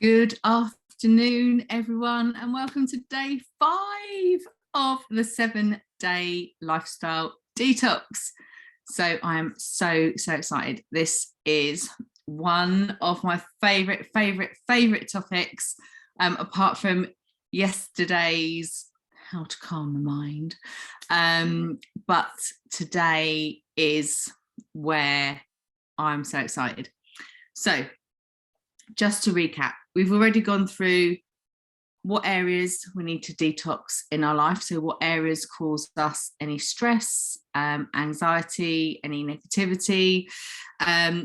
Good afternoon, everyone, and welcome to day 5 of the 7-day lifestyle detox. So I am so excited. This is one of my favorite topics, apart from yesterday's how to calm the mind. But today is where I'm so excited. So just to recap, we've already gone through what areas we need to detox in our life. So what areas cause us any stress, anxiety, any negativity.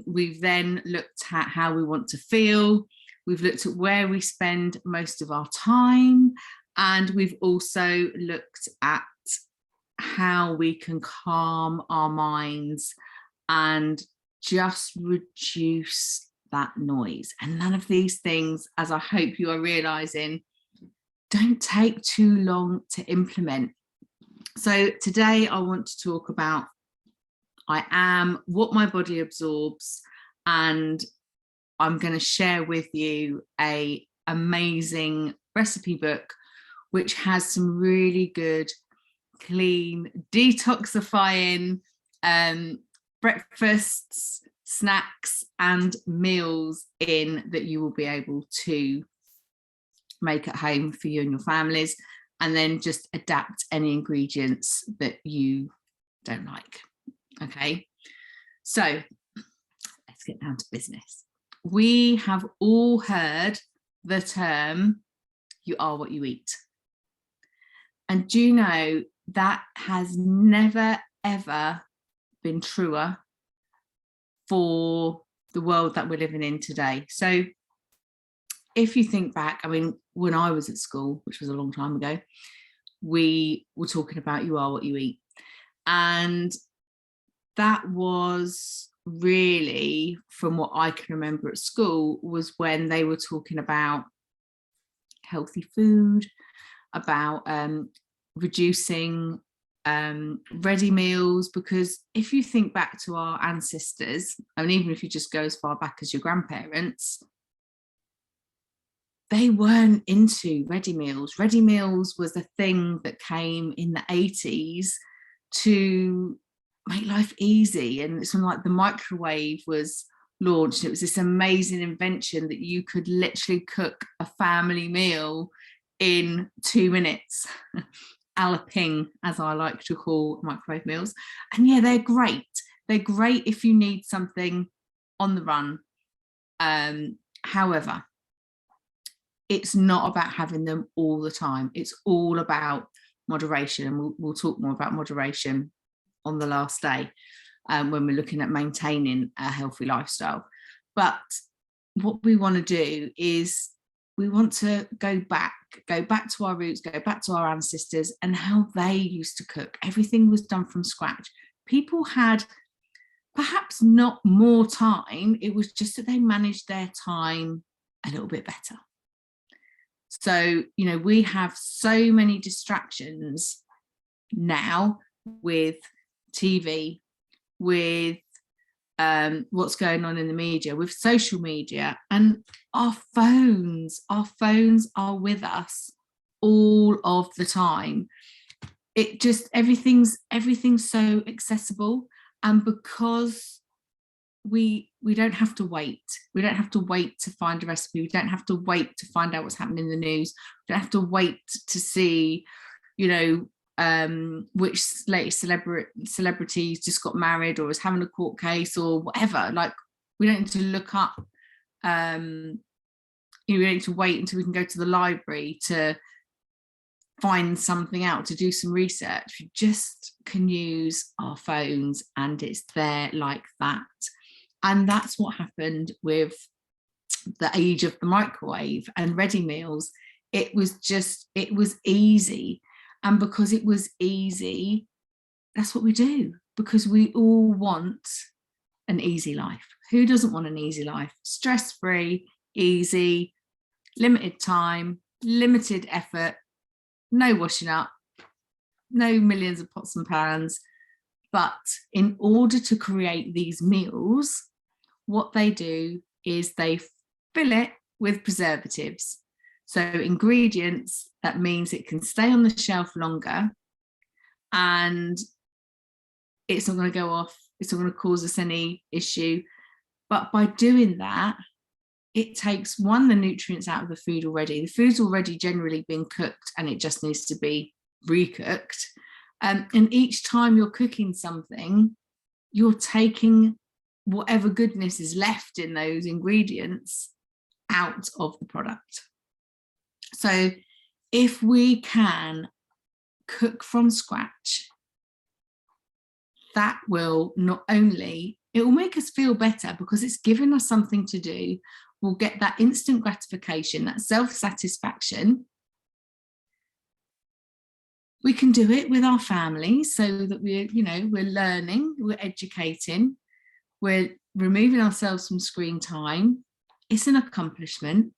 We've then looked at how we want to feel. We've looked at where we spend most of our time. And we've also looked at how we can calm our minds and just reduce that noise. And none of these things, as I hope you are realizing, don't take too long to implement. So today I want to talk about what my body absorbs, and I'm going to share with you an amazing recipe book which has some really good, clean, detoxifying breakfasts, snacks and meals in that you will be able to make at home for you and your families, and then just adapt any ingredients that you don't like. Okay, so let's get down to business. We have all heard the term "you are what you eat," and do you know that has never ever been truer for the world that we're living in today. So if you think back, I mean, when I was at school, which was a long time ago, we were talking about you are what you eat. And that was really, from what I can remember at school, was when they were talking about healthy food, about reducing ready meals, because if you think back to our ancestors, and even if you just go as far back as your grandparents, they weren't into ready meals. Ready meals was a thing that came in the 80s to make life easy, and it's when like the microwave was launched. It was this amazing invention that you could literally cook a family meal in 2 minutes. A la ping, as I like to call microwave meals. And yeah, they're great. They're great if you need something on the run. However, it's not about having them all the time. It's all about moderation. And we'll talk more about moderation on the last day when we're looking at maintaining a healthy lifestyle. But what we want to do is we want to go back to our roots, go back to our ancestors and how they used to cook. Everything was done from scratch. People had perhaps not more time, it was just that they managed their time a little bit better. So, you know, we have so many distractions now with TV, with what's going on in the media, with social media, and our phones are with us all of the time. It just everything's so accessible, and because we don't have to wait to find a recipe, we don't have to wait to find out what's happening in the news, we don't have to wait to see, you know, which latest celebrities just got married or is having a court case or whatever. Like, we don't need to look up, you know, we don't need to wait until we can go to the library to find something out, to do some research. We just can use our phones and it's there like that. And that's what happened with the age of the microwave and ready meals. It was easy. And because it was easy, that's what we do, because we all want an easy life. Who doesn't want an easy life? Stress-free, easy, limited time, limited effort, no washing up, no millions of pots and pans. But in order to create these meals, what they do is they fill it with preservatives. So ingredients, that means it can stay on the shelf longer and it's not going to go off. It's not going to cause us any issue. But by doing that, it takes, one, the nutrients out of the food already. The food's already generally been cooked and it just needs to be recooked. And each time you're cooking something, you're taking whatever goodness is left in those ingredients out of the product. So if we can cook from scratch, that will not only, it will make us feel better because it's giving us something to do. We'll get that instant gratification, that self-satisfaction. We can do it with our families so that we're, you know, we're learning, we're educating, we're removing ourselves from screen time. It's an accomplishment,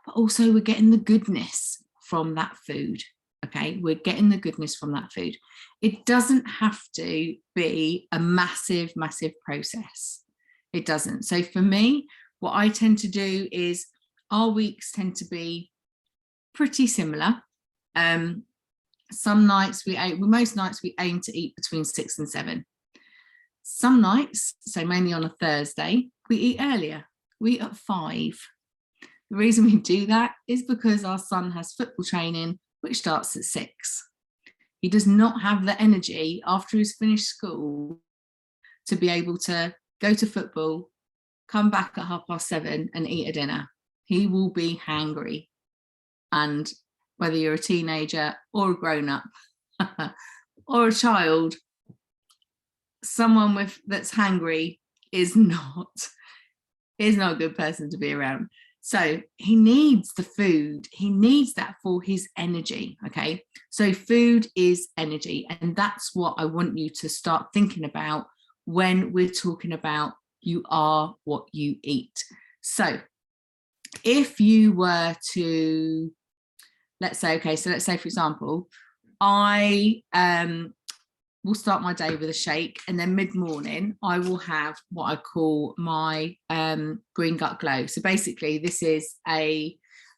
but also we're getting the goodness from that food. Okay, we're getting the goodness from that food. It doesn't have to be a massive, massive process. It doesn't. So for me, what I tend to do is our weeks tend to be pretty similar. Some nights most nights we aim to eat between 6 and 7. Some nights, so mainly on a Thursday, we eat earlier. We eat at 5. The reason we do that is because our son has football training, which starts at 6. He does not have the energy after he's finished school to be able to go to football, come back at 7:30 and eat a dinner. He will be hangry. And whether you're a teenager or a grown-up or a child, someone that's hangry is not a good person to be around. So he needs the food. He needs that for his energy. Okay. So food is energy. And that's what I want you to start thinking about when we're talking about you are what you eat. So if you were to, let's say, for example, I will start my day with a shake, and then mid-morning I will have what I call my green gut glow. So basically this is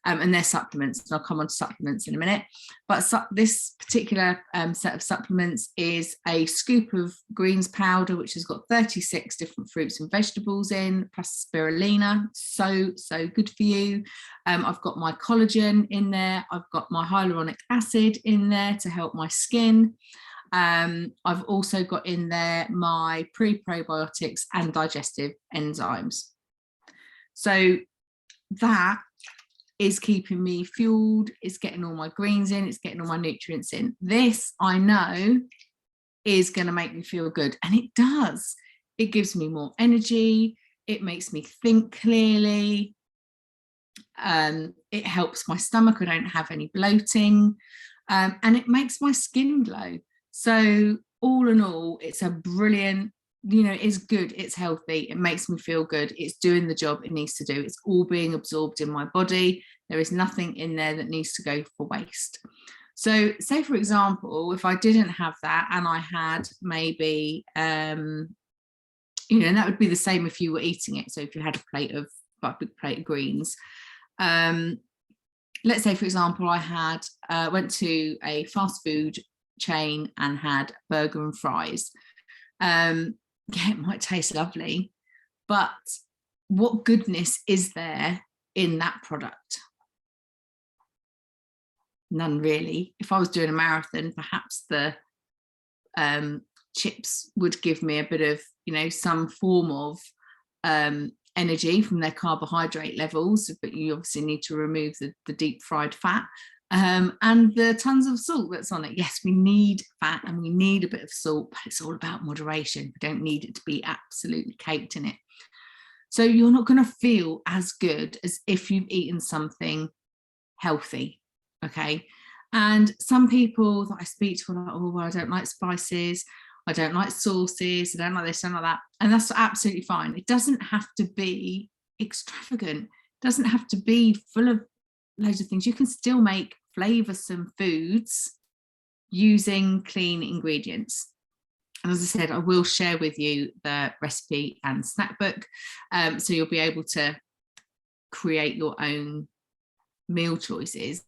and they're supplements, and I'll come on to supplements in a minute, but this particular set of supplements is a scoop of greens powder, which has got 36 different fruits and vegetables in, plus spirulina. So good for you. I've got my collagen in there. I've got my hyaluronic acid in there to help my skin. I've also got in there my pre-probiotics and digestive enzymes. So that is keeping me fueled, it's getting all my greens in, it's getting all my nutrients in. This, I know, is going to make me feel good. And it does. It gives me more energy. It makes me think clearly. It helps my stomach. I don't have any bloating. And it makes my skin glow. So all in all, it's a brilliant, it's good, it's healthy, it makes me feel good, it's doing the job it needs to do, it's all being absorbed in my body, there is nothing in there that needs to go for waste. So say, for example, if I didn't have that and I had maybe, and that would be the same if you were eating it. So if you had a big plate of greens, let's say, for example, I went to a fast food chain and had burger and fries. Yeah, it might taste lovely, but what goodness is there in that product? None really. If I was doing a marathon, perhaps the chips would give me a bit of, some form of energy from their carbohydrate levels, but you obviously need to remove the deep fried fat. And the tons of salt that's on it. Yes, we need fat and we need a bit of salt, but it's all about moderation. We don't need it to be absolutely caked in it. So you're not going to feel as good as if you've eaten something healthy, okay? And some people that I speak to are like, oh, well, I don't like spices, I don't like sauces, I don't like this, I don't like that. And that's absolutely fine. It doesn't have to be extravagant. It doesn't have to be full of loads of things. You can still make flavoursome foods using clean ingredients. And as I said, I will share with you the recipe and snack book, so you'll be able to create your own meal choices.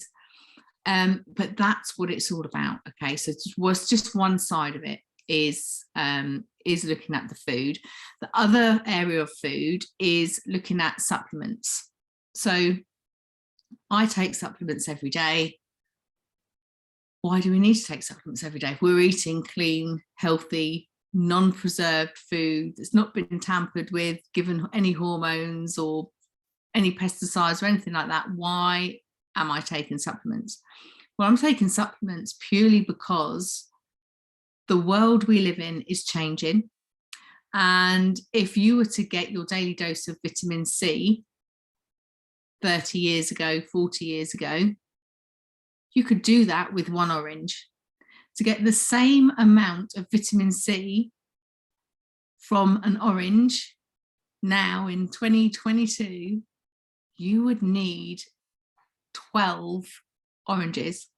But that's what it's all about. Okay, so was just one side of it is looking at the food. The other area of food is looking at supplements. So I take supplements every day. Why do we need to take supplements every day? If we're eating clean, healthy, non-preserved food that's not been tampered with, given any hormones or any pesticides or anything like that, why am I taking supplements? Well, I'm taking supplements purely because the world we live in is changing. And if you were to get your daily dose of vitamin C 30 years ago, 40 years ago, you could do that with one orange. To get the same amount of vitamin C from an orange now in 2022, you would need 12 oranges.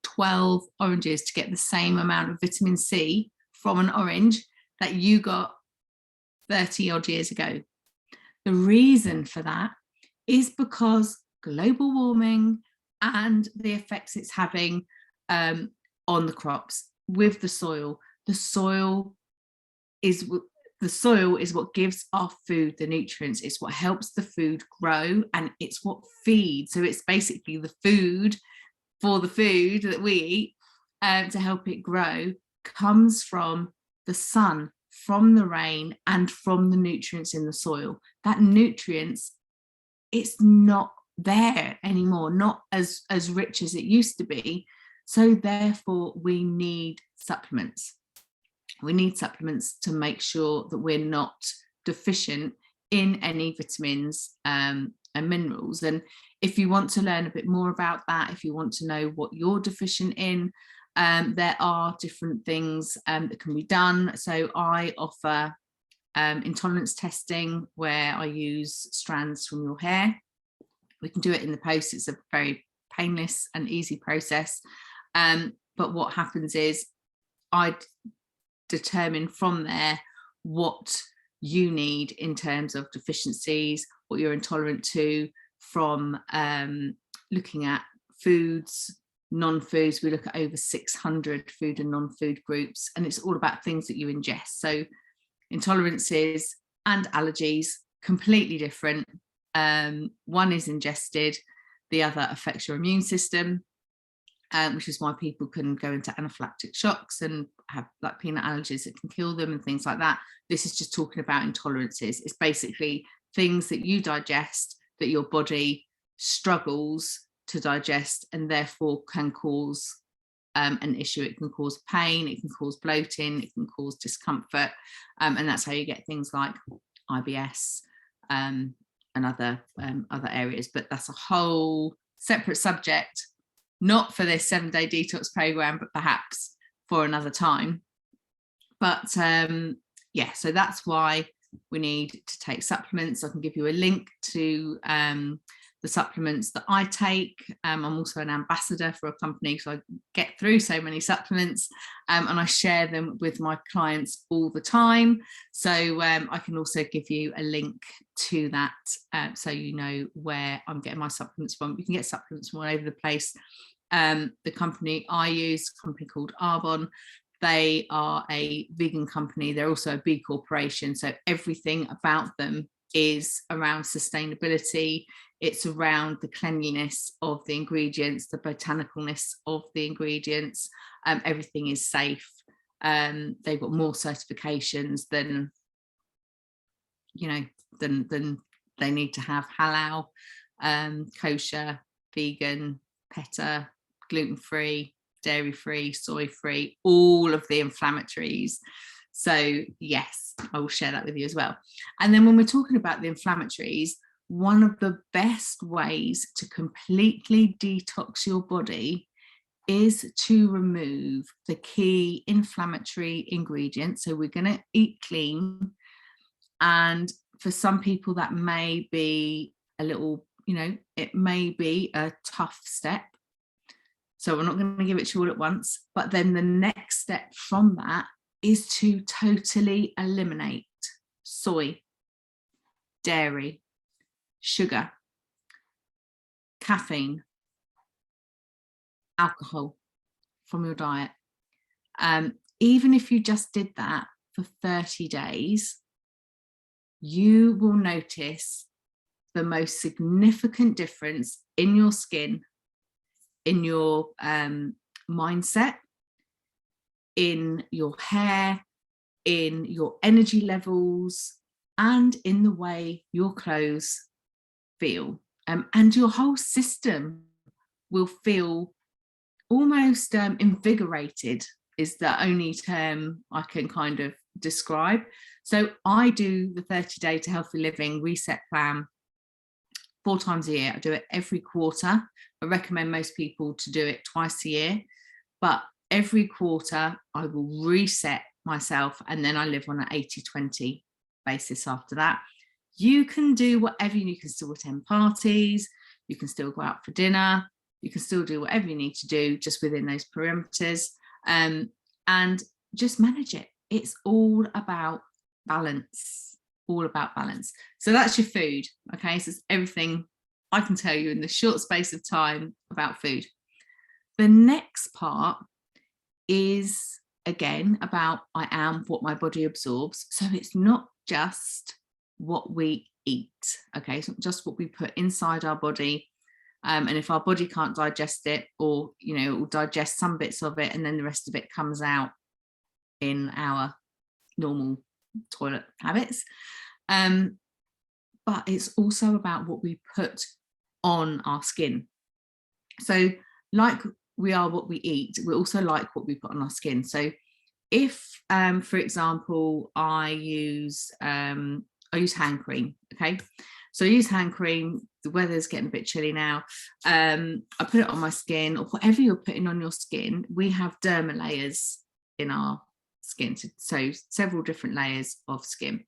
12 oranges to get the same amount of vitamin C from an orange that you got 30 odd years ago. The reason for that is because global warming and the effects it's having on the crops with the soil. The soil is what gives our food the nutrients. It's what helps the food grow, and it's what feeds. So it's basically the food for the food that we eat to help it grow comes from the sun, from the rain, and from the nutrients in the soil. That nutrients, it's not there anymore, not as rich as it used to be. So therefore we need supplements. We need supplements to make sure that we're not deficient in any vitamins and minerals. And if you want to learn a bit more about that, if you want to know what you're deficient in, there are different things that can be done. So I offer intolerance testing, where I use strands from your hair. We can do it in the post. It's a very painless and easy process. But what happens is I determine from there what you need in terms of deficiencies, what you're intolerant to, from looking at foods, non-foods. We look at over 600 food and non-food groups, and it's all about things that you ingest. So intolerances and allergies, completely different. One is ingested, the other affects your immune system, which is why people can go into anaphylactic shocks and have like peanut allergies that can kill them and things like that. This is just talking about intolerances. It's basically things that you digest that your body struggles to digest, and therefore can cause an issue. It can cause pain, it can cause bloating, it can cause discomfort, and that's how you get things like IBS and other areas. But that's a whole separate subject, not for this 7-day detox program, but perhaps for another time. But yeah, so that's why we need to take supplements. I can give you a link to the supplements that I take. I'm also an ambassador for a company, so I get through so many supplements, and I share them with my clients all the time. So I can also give you a link to that, so you know where I'm getting my supplements from. You can get supplements from all over the place. The company I use, a company called Arbonne, they are a vegan company. They're also a B Corporation, so everything about them is around sustainability. It's around the cleanliness of the ingredients, the botanicalness of the ingredients. Everything is safe. They've got more certifications than than they need to have. Halal, kosher, vegan, PETA, gluten-free, dairy-free, soy-free, all of the inflammatories. So yes, I will share that with you as well. And then when we're talking about the inflammatories, one of the best ways to completely detox your body is to remove the key inflammatory ingredients. So we're going to eat clean. And for some people that may be a little, it may be a tough step. So we're not going to give it to you all at once. But then the next step from that is to totally eliminate soy, dairy, sugar, caffeine, alcohol from your diet. Even if you just did that for 30 days, you will notice the most significant difference in your skin, in your mindset, in your hair, in your energy levels, and in the way your clothes feel. And your whole system will feel almost invigorated, is the only term I can kind of describe. So I do the 30-day to healthy living reset plan 4 times a year. I do it every quarter. I recommend most people to do it twice a year, but every quarter I will reset myself, and then I live on an 80-20 basis after that. You can do whatever you can still attend parties, you can still go out for dinner, you can still do whatever you need to do just within those parameters, and just manage it. It's all about balance, all about balance. So that's your food. Okay, so it's everything I can tell you in the short space of time about food. The next part is again about what my body absorbs. So it's not just what we eat. Okay, it's not just what we put inside our body. And if our body can't digest it, or it will digest some bits of it and then the rest of it comes out in our normal toilet habits, but it's also about what we put on our skin. So like we are what we eat, we're also like what we put on our skin. So if for example I use hand cream, okay, so I use hand cream, the weather's getting a bit chilly now, I put it on my skin, or whatever you're putting on your skin. We have derma layers in our skin, so several different layers of skin,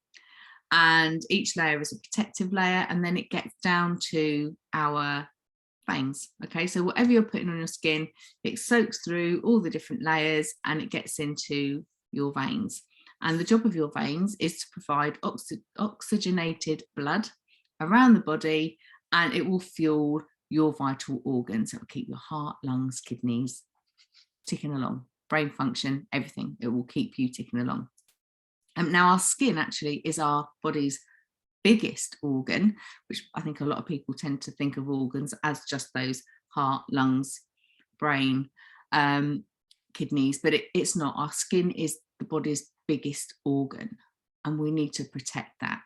and each layer is a protective layer, and then it gets down to our veins. Okay, so whatever you're putting on your skin, it soaks through all the different layers and it gets into your veins, and the job of your veins is to provide oxygenated blood around the body, and it will fuel your vital organs. It will keep your heart, lungs, kidneys ticking along, brain function, everything. It will keep you ticking along. Now our skin actually is our body's biggest organ, which I think a lot of people tend to think of organs as just those heart, lungs, brain, kidneys, but it's not. Our skin is the body's biggest organ, and we need to protect that.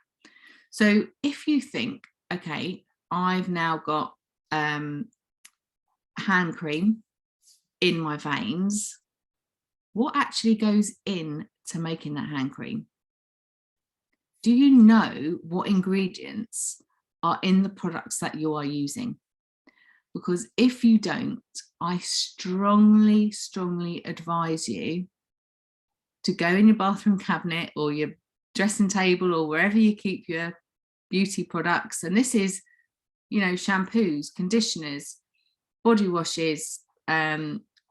So if you think, okay, I've now got hand cream in my veins, what actually goes in to making that hand cream? Do you know what ingredients are in the products that you are using? Because if you don't, I strongly, strongly advise you to go in your bathroom cabinet or your dressing table or wherever you keep your beauty products. And this is, shampoos, conditioners, body washes,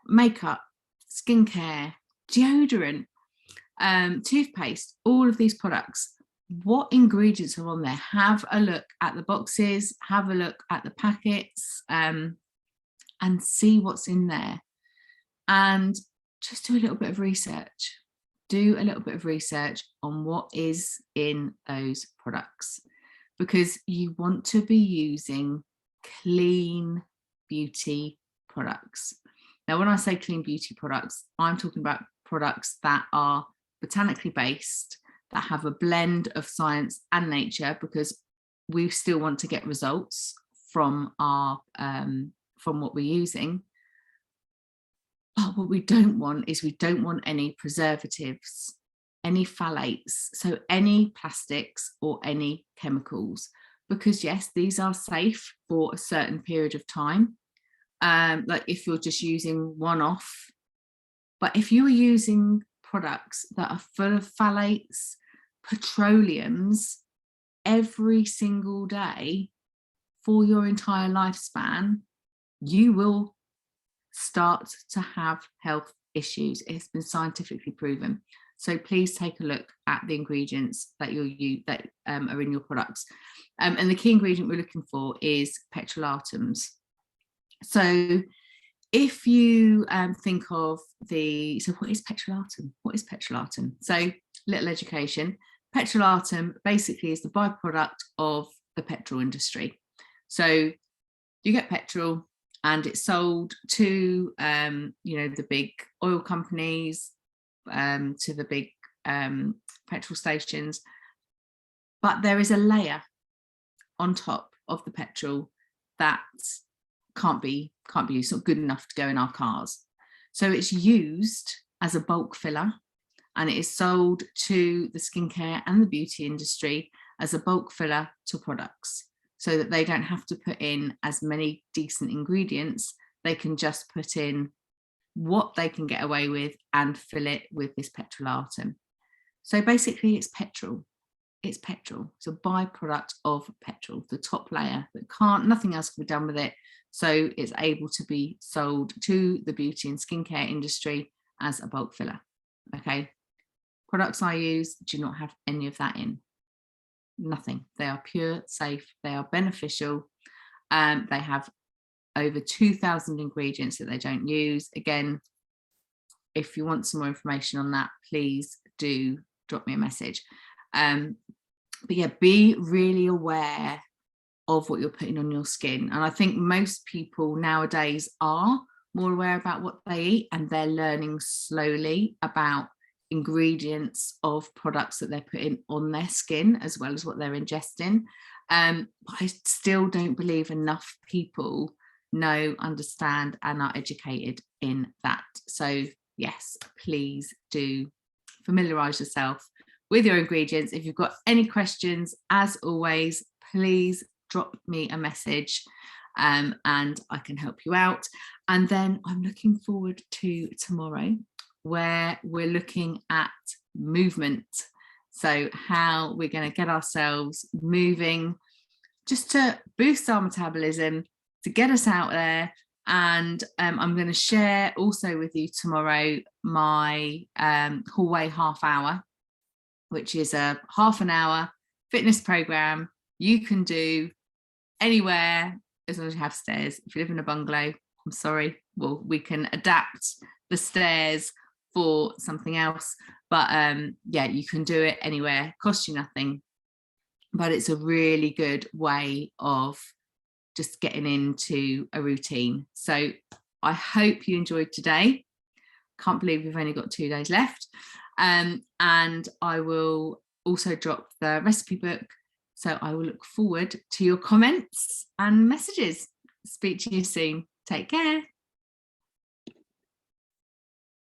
makeup, skincare, deodorant, toothpaste, all of these products. What ingredients are on there? Have a look at the boxes, have a look at the packets, and see what's in there. And just do a little bit of research. Do a little bit of research on what is in those products, because you want to be using clean beauty products. Now, when I say clean beauty products, I'm talking about products that are botanically based, that have a blend of science and nature, because we still want to get results from our from what we're using. But what we don't want is, we don't want any preservatives, any phthalates, so any plastics or any chemicals, because yes, these are safe for a certain period of time, like if you're just using one-off. But if you are using products that are full of phthalates, petroleums every single day for your entire lifespan, you will start to have health issues. It's been scientifically proven. So please take a look at the ingredients that are in your products. And the key ingredient we're looking for is petrolatum. So if you think of so what is petrolatum? What is petrolatum? So little education. Petrolatum basically is the byproduct of the petrol industry. So you get petrol and it's sold to, the big oil companies, to the big petrol stations. But there is a layer on top of the petrol that can't be used, it's not good enough to go in our cars. So it's used as a bulk filler, and it is sold to the skincare and the beauty industry as a bulk filler to products, so that they don't have to put in as many decent ingredients. They can just put in what they can get away with and fill it with this petrolatum. So basically it's petrol. It's petrol. It's a byproduct of petrol, the top layer that nothing else can be done with it. So it's able to be sold to the beauty and skincare industry as a bulk filler. Okay. Products I use do not have any of that in. Nothing. They are pure, safe. They are beneficial. They have over 2,000 ingredients that they don't use. Again, if you want some more information on that, please do drop me a message. But yeah, be really aware of what you're putting on your skin. And I think most people nowadays are more aware about what they eat, and they're learning slowly about ingredients of products that they're putting on their skin as well as what they're ingesting. But I still don't believe enough people know, understand, and are educated in that. So yes, please do familiarize yourself with your ingredients. If you've got any questions, as always, please drop me a message, and I can help you out. And then I'm looking forward to tomorrow, where we're looking at movement. So how we're going to get ourselves moving just to boost our metabolism, to get us out there. And I'm going to share also with you tomorrow my hallway half hour, which is a half an hour fitness program you can do anywhere as long as you have stairs. If you live in a bungalow, I'm sorry, well, we can adapt the stairs for something else. But yeah, you can do it anywhere, costs you nothing. But it's a really good way of just getting into a routine. So I hope you enjoyed today. Can't believe we've only got 2 days left. And I will also drop the recipe book. So I will look forward to your comments and messages. Speak to you soon. Take care.